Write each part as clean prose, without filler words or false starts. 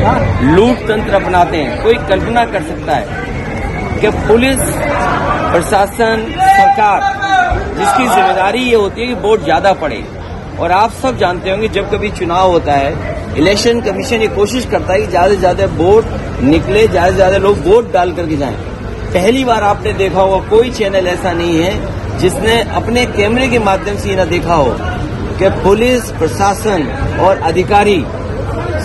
लूट तंत्र अपनाते हैं। कोई कल्पना कर सकता है कि पुलिस प्रशासन सरकार जिसकी जिम्मेदारी ये होती है कि वोट ज्यादा पड़े, और आप सब जानते होंगे जब कभी चुनाव होता है इलेक्शन कमीशन ये कोशिश करता है कि ज्यादा से ज्यादा वोट निकले, ज्यादा से ज्यादा लोग वोट डाल करके जाएं। पहली बार आपने देखा होगा कोई चैनल ऐसा नहीं है जिसने अपने कैमरे के माध्यम से ये ना देखा हो कि पुलिस प्रशासन और अधिकारी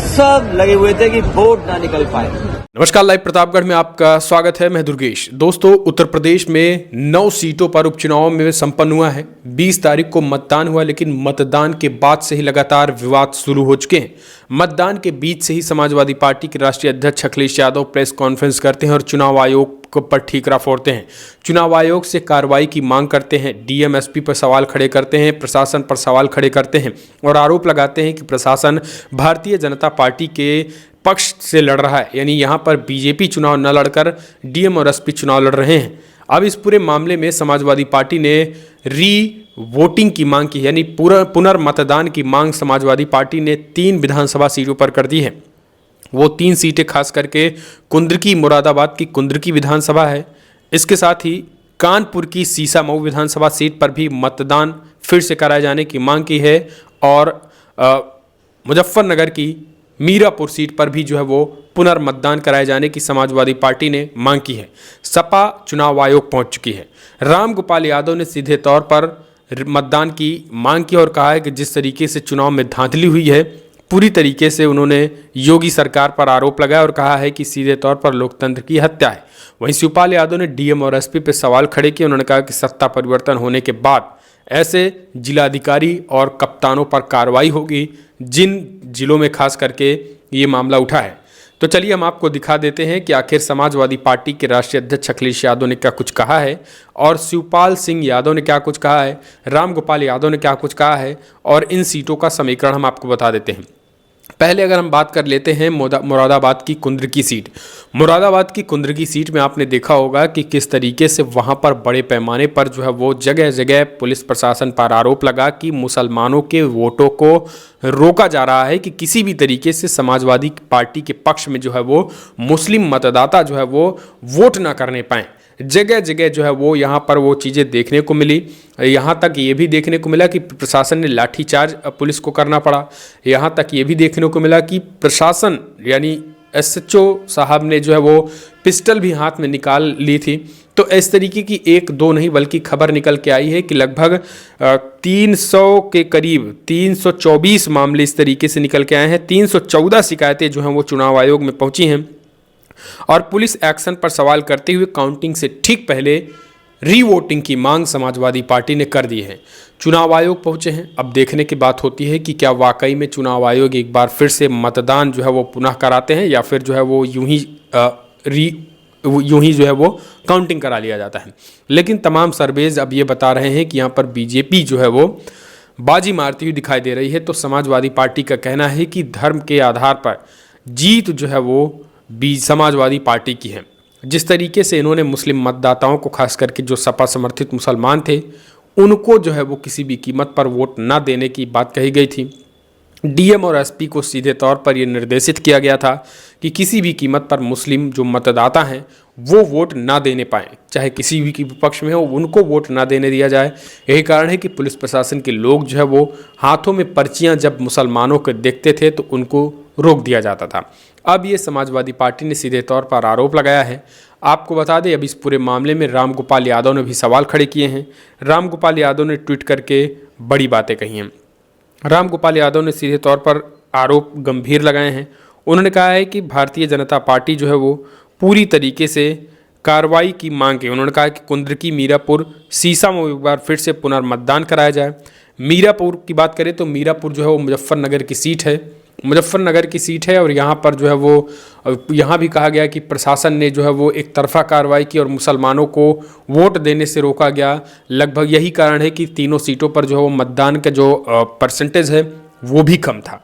सब लगे हुए थे कि वोट ना निकल पाए। नमस्कार, लाइव प्रतापगढ़ में आपका स्वागत है। मैं दुर्गेश। दोस्तों, उत्तर प्रदेश में 9 सीटों पर उपचुनाव में संपन्न हुआ है। 20 तारीख को मतदान हुआ, लेकिन मतदान के बाद से ही लगातार विवाद शुरू हो चुके हैं। मतदान के बीच से ही समाजवादी पार्टी के राष्ट्रीय अध्यक्ष अखिलेश यादव प्रेस कॉन्फ्रेंस करते हैं और चुनाव आयोग पर ठीकरा फोड़ते हैं। चुनाव आयोग से कार्रवाई की मांग करते हैं, डीएम एसपी पर सवाल खड़े करते हैं, प्रशासन पर सवाल खड़े करते हैं और आरोप लगाते हैं कि प्रशासन भारतीय जनता पार्टी के पक्ष से लड़ रहा है, यानी यहाँ पर बीजेपी चुनाव न लड़कर डीएम और एसपी चुनाव लड़ रहे हैं। अब इस पूरे मामले में समाजवादी पार्टी ने वोटिंग की मांग की, यानी पुनर्मतदान की मांग समाजवादी पार्टी ने 3 विधानसभा सीटों पर कर दी है। वो 3 सीटें खास करके कुंद्रकी मुरादाबाद की कुंद्रकी विधानसभा है। इसके साथ ही कानपुर की सीसामऊ विधानसभा सीट पर भी मतदान फिर से कराए जाने की मांग की है और मुजफ्फरनगर की मीरापुर सीट पर भी जो है वो पुनर्मतदान कराए जाने की समाजवादी पार्टी ने मांग की है। सपा चुनाव आयोग पहुंच चुकी है। रामगोपाल यादव ने सीधे तौर पर मतदान की मांग की और कहा है कि जिस तरीके से चुनाव में धांधली हुई है, पूरी तरीके से उन्होंने योगी सरकार पर आरोप लगाया और कहा है कि सीधे तौर पर लोकतंत्र की हत्या है। वहीं शिवपाल यादव ने डीएम और एसपी पर सवाल खड़े किए। उन्होंने कहा कि सत्ता परिवर्तन होने के बाद ऐसे जिलाधिकारी और कप्तानों पर कार्रवाई होगी जिन जिलों में खास करके ये मामला उठा है। तो चलिए हम आपको दिखा देते हैं कि आखिर समाजवादी पार्टी के राष्ट्रीय अध्यक्ष अखिलेश यादव ने क्या कुछ कहा है और शिवपाल सिंह यादव ने क्या कुछ कहा है, रामगोपाल यादव ने क्या कुछ कहा है, और इन सीटों का समीकरण हम आपको बता देते हैं। पहले अगर हम बात कर लेते हैं मुरादाबाद की कुंद्रकी सीट। मुरादाबाद की कुंद्रकी सीट में आपने देखा होगा कि किस तरीके से वहाँ पर बड़े पैमाने पर जो है वो जगह जगह पुलिस प्रशासन पर आरोप लगा कि मुसलमानों के वोटों को रोका जा रहा है कि किसी भी तरीके से समाजवादी पार्टी के पक्ष में जो है वो मुस्लिम मतदाता जो है वो वोट ना करने पाएँ। जगह जगह जो है वो यहाँ पर वो चीज़ें देखने को मिली। यहाँ तक ये भी देखने को मिला कि प्रशासन ने लाठीचार्ज पुलिस को करना पड़ा। यहाँ तक ये भी देखने को मिला कि प्रशासन यानी एसएचओ साहब ने जो है वो पिस्टल भी हाथ में निकाल ली थी। तो इस तरीके की 1-2 नहीं बल्कि खबर निकल के आई है कि लगभग 300 के करीब 324 मामले इस तरीके से निकल के आए हैं। 314 शिकायतें जो हैं वो चुनाव आयोग में पहुँची हैं और पुलिस एक्शन पर सवाल करते हुए काउंटिंग से ठीक पहले रीवोटिंग की मांग समाजवादी पार्टी ने कर दी है। चुनाव आयोग पहुंचे हैं। अब देखने की बात होती है कि क्या वाकई में चुनाव आयोग एक बार फिर से मतदान जो है वो पुनः कराते हैं या फिर जो है वो यूं ही जो है वो काउंटिंग करा लिया जाता है। लेकिन तमाम सर्वेज अब ये बता रहे हैं कि यहाँ पर बीजेपी जो है वो बाजी मारती हुई दिखाई दे रही है। तो समाजवादी पार्टी का कहना है कि धर्म के आधार पर जीत जो है वो समाजवादी पार्टी की है। जिस तरीके से इन्होंने मुस्लिम मतदाताओं को खास करके जो सपा समर्थित मुसलमान थे उनको जो है वो किसी भी कीमत पर वोट ना देने की बात कही गई थी। डीएम और एसपी को सीधे तौर पर यह निर्देशित किया गया था कि किसी भी कीमत पर मुस्लिम जो मतदाता हैं वो वोट ना देने पाएँ, चाहे किसी भी पक्ष में हो उनको वोट ना देने दिया जाए। यही कारण है कि पुलिस प्रशासन के लोग जो है वो हाथों में पर्चियां जब मुसलमानों को देखते थे तो उनको रोक दिया जाता था। अब ये समाजवादी पार्टी ने सीधे तौर पर आरोप लगाया है। आपको बता दें, अब इस पूरे मामले में रामगोपाल यादव ने भी सवाल खड़े किए हैं। रामगोपाल यादव ने ट्वीट करके बड़ी बातें कही हैं। रामगोपाल यादव ने सीधे तौर पर आरोप गंभीर लगाए हैं। उन्होंने कहा है कि भारतीय जनता पार्टी जो है वो पूरी तरीके से कार्रवाई की मांग की। उन्होंने कहा कि कुंद्रकी मीरापुर सीसामऊ एक बार फिर से पुनर्मतदान कराया जाए। मीरापुर की बात करें तो मीरापुर जो है वो मुजफ्फरनगर की सीट है। मुजफ्फरनगर की सीट है और यहाँ पर जो है वो यहाँ भी कहा गया कि प्रशासन ने जो है वो एक तरफा कार्रवाई की और मुसलमानों को वोट देने से रोका गया। लगभग यही कारण है कि तीनों सीटों पर जो है वो मतदान का जो परसेंटेज है वो भी कम था।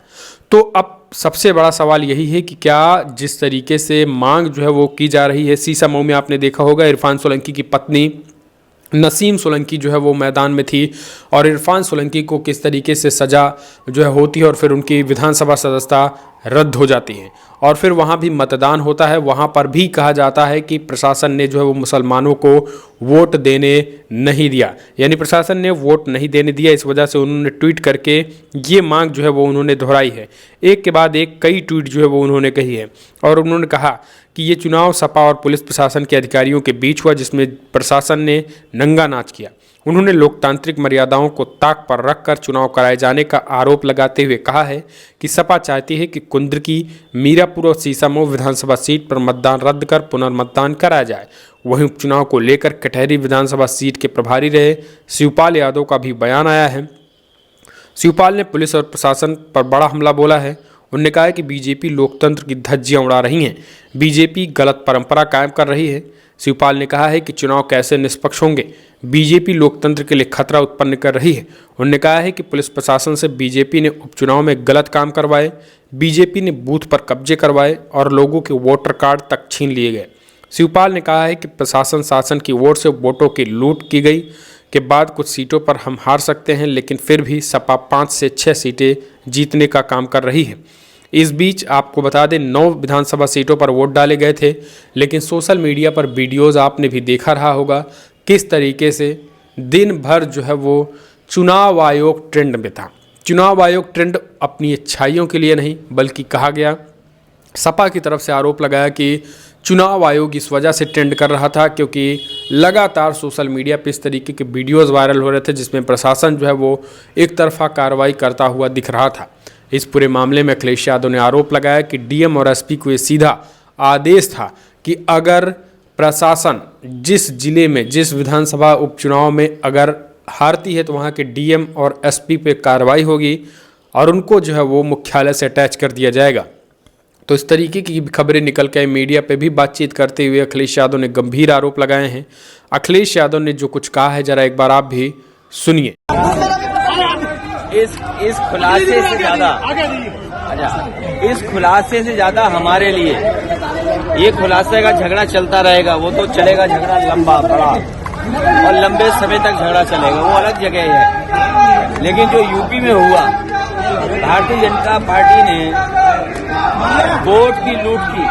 तो अब सबसे बड़ा सवाल यही है कि क्या जिस तरीके से मांग जो है वो की जा रही है, सीसामऊ में आपने देखा होगा इरफान सोलंकी की पत्नी नसीम सोलंकी जो है वो मैदान में थी और इरफान सोलंकी को किस तरीके से सज़ा जो है होती है और फिर उनकी विधानसभा सदस्यता रद्द हो जाती हैं और फिर वहाँ भी मतदान होता है। वहाँ पर भी कहा जाता है कि प्रशासन ने जो है वो मुसलमानों को वोट देने नहीं दिया, यानी प्रशासन ने वोट नहीं देने दिया। इस वजह से उन्होंने ट्वीट करके ये मांग जो है वो उन्होंने दोहराई है। एक के बाद एक कई ट्वीट जो है वो उन्होंने कही है और उन्होंने कहा कि ये चुनाव सपा और पुलिस प्रशासन के अधिकारियों के बीच हुआ, जिसमें प्रशासन ने नंगा नाच किया। उन्होंने लोकतांत्रिक मर्यादाओं को ताक पर रखकर चुनाव कराए जाने का आरोप लगाते हुए कहा है कि सपा चाहती है कि कुंद्रकी, मीरापुर और सीसामऊ विधानसभा सीट पर मतदान रद्द कर पुनर्मतदान कराया जाए। वहीं उपचुनाव को लेकर कटहरी विधानसभा सीट के प्रभारी रहे शिवपाल यादव का भी बयान आया है। शिवपाल ने पुलिस और प्रशासन पर बड़ा हमला बोला है। उन्होंने कहा है कि बीजेपी लोकतंत्र की धज्जियां उड़ा रही हैं, बीजेपी गलत परंपरा कायम कर रही है। शिवपाल ने कहा है कि चुनाव कैसे निष्पक्ष होंगे, बीजेपी लोकतंत्र के लिए खतरा उत्पन्न कर रही है। उन्होंने कहा है कि पुलिस प्रशासन से बीजेपी ने उपचुनाव में गलत काम करवाए, बीजेपी ने बूथ पर कब्जे करवाए और लोगों के वोटर कार्ड तक छीन लिए गए। शिवपाल ने कहा है कि प्रशासन शासन की ओर से वोटों की लूट की गई के बाद कुछ सीटों पर हम हार सकते हैं, लेकिन फिर भी सपा 5 से 6 सीटें जीतने का काम कर रही है। इस बीच आपको बता दें 9 विधानसभा सीटों पर वोट डाले गए थे, लेकिन सोशल मीडिया पर वीडियोज़ आपने भी देखा रहा होगा किस तरीके से दिन भर जो है वो चुनाव आयोग ट्रेंड में था। चुनाव आयोग ट्रेंड अपनी अच्छाइयों के लिए नहीं, बल्कि कहा गया, सपा की तरफ से आरोप लगाया कि चुनाव आयोग इस वजह से ट्रेंड कर रहा था क्योंकि लगातार सोशल मीडिया पे इस तरीके के वीडियोज़ वायरल हो रहे थे जिसमें प्रशासन जो है वो एक तरफा कार्रवाई करता हुआ दिख रहा था। इस पूरे मामले में अखिलेश यादव ने आरोप लगाया कि डीएम और एसपी को ये सीधा आदेश था कि अगर प्रशासन जिस जिले में जिस विधानसभा उपचुनाव में अगर हारती है तो वहाँ के डीएम और एसपी पे कार्रवाई होगी और उनको जो है वो मुख्यालय से अटैच कर दिया जाएगा। तो इस तरीके की खबरें निकल के मीडिया पे भी बातचीत करते हुए अखिलेश यादव ने गंभीर आरोप लगाए हैं। अखिलेश यादव ने जो कुछ कहा है जरा एक बार आप भी सुनिए। इस खुलासे से ज्यादा इस खुलासे से ज्यादा हमारे लिए ये खुलासे का झगड़ा चलता रहेगा। वो तो चलेगा झगड़ा लंबा बड़ा और लंबे समय तक झगड़ा चलेगा, वो अलग जगह है। लेकिन जो यूपी में हुआ, भारतीय जनता पार्टी ने वोट की लूट की,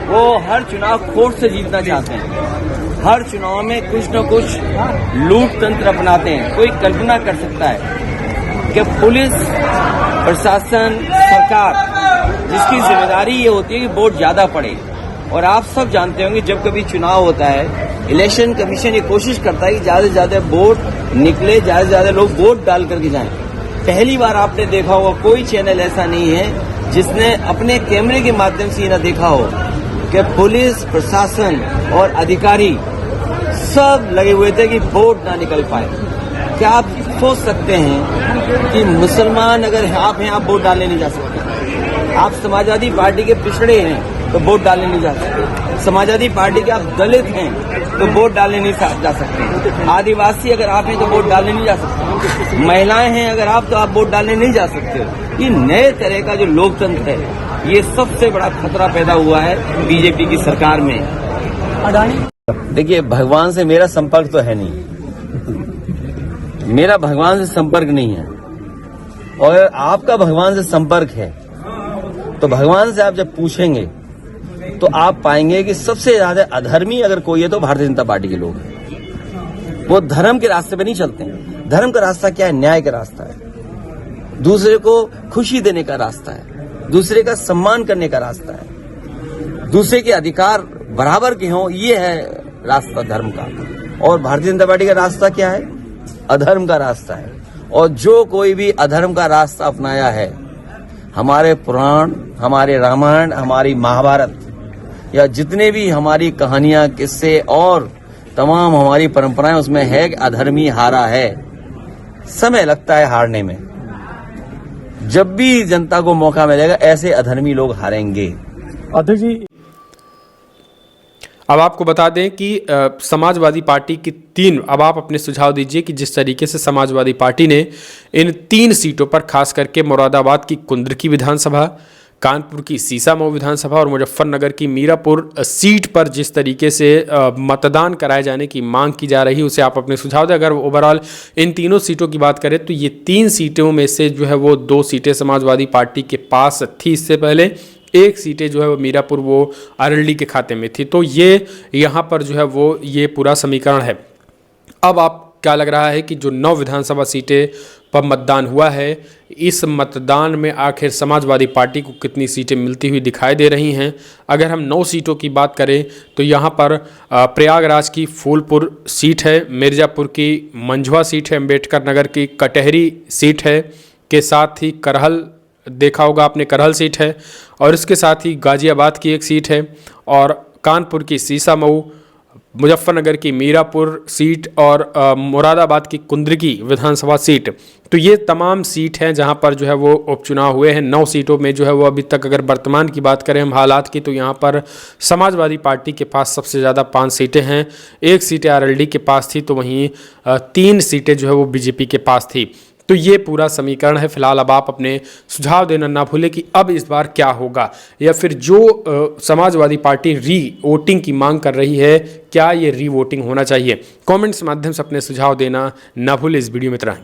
वो हर चुनाव कोर्ट से जीतना चाहते हैं। हर चुनाव में कुछ न कुछ लूट तंत्र अपनाते हैं। कोई कल्पना कर सकता है कि पुलिस प्रशासन सरकार जिसकी जिम्मेदारी ये होती है कि वोट ज्यादा पड़े, और आप सब जानते होंगे जब कभी चुनाव होता है इलेक्शन कमीशन ये कोशिश करता है कि ज्यादा से ज्यादा वोट निकले, ज्यादा से ज्यादा लोग वोट डाल करके जाएं। पहली बार आपने देखा होगा कोई चैनल ऐसा नहीं है जिसने अपने कैमरे के माध्यम से ये ना देखा हो कि पुलिस प्रशासन और अधिकारी सब लगे हुए थे कि वोट ना निकल पाए। क्या आप सोच सकते हैं कि मुसलमान अगर आप हैं, आप वोट डालने नहीं जा सकते। आप समाजवादी पार्टी के पिछड़े हैं तो वोट डालने नहीं जा सकते। समाजवादी पार्टी के आप दलित हैं तो वोट डालने नहीं जा सकते। आदिवासी अगर आप हैं तो वोट डालने नहीं जा सकते। महिलाएं हैं अगर आप, तो आप वोट डालने नहीं जा सकते। ये नए तरह का जो लोकतंत्र है, ये सबसे बड़ा खतरा पैदा हुआ है बीजेपी की सरकार में। देखिए, भगवान से मेरा संपर्क तो है नहीं, मेरा भगवान से संपर्क नहीं है, और आपका भगवान से संपर्क है। तो भगवान से आप जब पूछेंगे तो आप पाएंगे कि सबसे ज्यादा अधर्मी अगर कोई है तो भारतीय जनता पार्टी के लोग हैं। वो धर्म के रास्ते पे नहीं चलते हैं। धर्म का रास्ता क्या है? न्याय का रास्ता है, दूसरे को खुशी देने का रास्ता है, दूसरे का सम्मान करने का रास्ता है, दूसरे के अधिकार बराबर के हों, ये है रास्ता धर्म का। और भारतीय जनता पार्टी का रास्ता क्या है? अधर्म का रास्ता है। और जो कोई भी अधर्म का रास्ता अपनाया है, हमारे पुराण, हमारे रामायण, हमारी महाभारत या जितने भी हमारी कहानियां, किस्से और तमाम हमारी परंपराएं, उसमें है कि अधर्मी हारा है। समय लगता है हारने में, जब भी जनता को मौका मिलेगा ऐसे अधर्मी लोग हारेंगे। अध्यक्ष जी, अब आपको बता दें कि समाजवादी पार्टी की 3, अब आप अपने सुझाव दीजिए कि जिस तरीके से समाजवादी पार्टी ने इन 3 सीटों पर खास करके मुरादाबाद की कुंद्रकी विधानसभा, कानपुर की सीसामऊ विधानसभा और मुजफ्फरनगर की मीरापुर सीट पर जिस तरीके से मतदान कराए जाने की मांग की जा रही है उसे आप अपने सुझाव दें। अगर ओवरऑल इन तीनों सीटों की बात करें तो ये 3 सीटों में से जो है वो 2 सीटें समाजवादी पार्टी के पास थी इससे पहले, 1 सीटें जो है वो मीरापुर वो आरएलडी के खाते में थी। तो ये यहाँ पर जो है वो ये पूरा समीकरण है। अब आप क्या लग रहा है कि जो 9 विधानसभा सीटें पर मतदान हुआ है, इस मतदान में आखिर समाजवादी पार्टी को कितनी सीटें मिलती हुई दिखाई दे रही हैं? अगर हम 9 सीटों की बात करें तो यहाँ पर प्रयागराज की फूलपुर सीट है, मिर्ज़ापुर की मंझवा सीट है, अम्बेडकर नगर की कटहरी सीट है, के साथ ही करहल देखा होगा आपने करहल सीट है, और इसके साथ ही गाजियाबाद की एक सीट है, और कानपुर की सीसामऊ, मुजफ्फरनगर की मीरापुर सीट और मुरादाबाद की कुंद्रगी विधानसभा सीट। तो ये तमाम सीट हैं जहां पर जो है वो उपचुनाव हुए हैं। 9 सीटों में जो है वो अभी तक अगर वर्तमान की बात करें हम हालात की, तो यहाँ पर समाजवादी पार्टी के पास सबसे ज़्यादा 5 सीटें हैं, 1 सीटें आरएलडी के पास थी, तो वहीं 3 सीटें जो है वो बीजेपी के पास थी। तो ये पूरा समीकरण है। फिलहाल अब आप अपने सुझाव देना ना भूलें कि अब इस बार क्या होगा, या फिर जो समाजवादी पार्टी री वोटिंग की मांग कर रही है, क्या ये री वोटिंग होना चाहिए? कमेंट्स के माध्यम से अपने सुझाव देना ना भूलें। इस वीडियो में इतना ही।